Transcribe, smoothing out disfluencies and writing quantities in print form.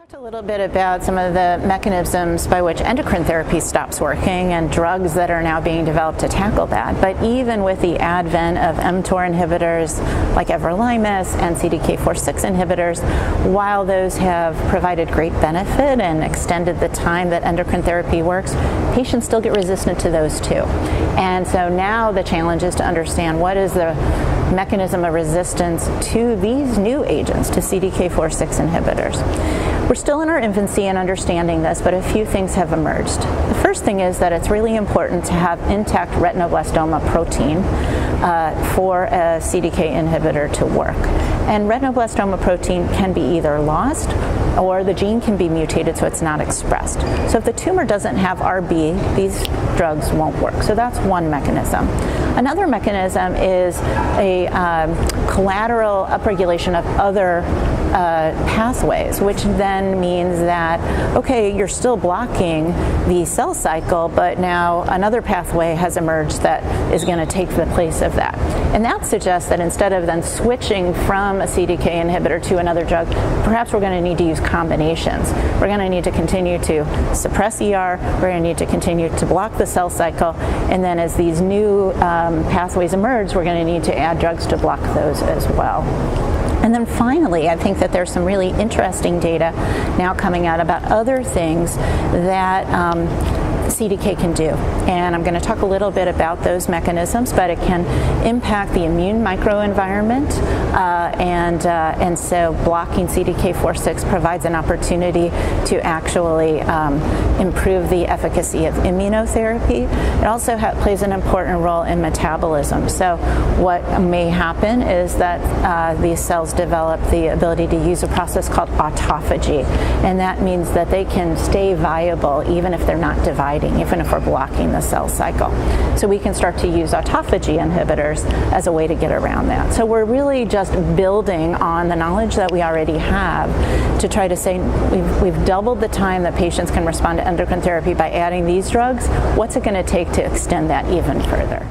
Talked a little bit about some of the mechanisms by which endocrine therapy stops working and drugs that are now being developed to tackle that. But even with the advent of mTOR inhibitors like everolimus and CDK4/6 inhibitors, while those have provided great benefit and extended the time that endocrine therapy works, patients still get resistant to those too. And so now the challenge is to understand what is the mechanism of resistance to these new agents, to CDK4/6 inhibitors. We're still in our infancy in understanding this, but a few things have emerged. The first thing is that it's really important to have intact retinoblastoma protein for a CDK inhibitor to work. And retinoblastoma protein can be either lost or the gene can be mutated so it's not expressed. So if the tumor doesn't have RB, these drugs won't work. So that's one mechanism. Another mechanism is a collateral upregulation of other pathways, which then means that, okay, you're still blocking the cell cycle, but now another pathway has emerged that is going to take the place of that. And that suggests that instead of then switching from a CDK inhibitor to another drug, perhaps we're going to need to use combinations. We're going to need to continue to suppress ER, we're going to need to continue to block the cell cycle, and then as these new pathways emerge, we're going to need to add drugs to block those as well. And then finally, I think that there's some really interesting data now coming out about other things that CDK can do. And I'm going to talk a little bit about those mechanisms, but it can impact the immune microenvironment, and so blocking CDK4/6 provides an opportunity to actually improve the efficacy of immunotherapy. It also plays an important role in metabolism. So what may happen is that these cells develop the ability to use a process called autophagy, and that means that they can stay viable even if they're not dividing, even if we're blocking the cell cycle. So we can start to use autophagy inhibitors as a way to get around that. So we're really just building on the knowledge that we already have to try to say we've doubled the time that patients can respond to endocrine therapy by adding these drugs. What's it going to take to extend that even further?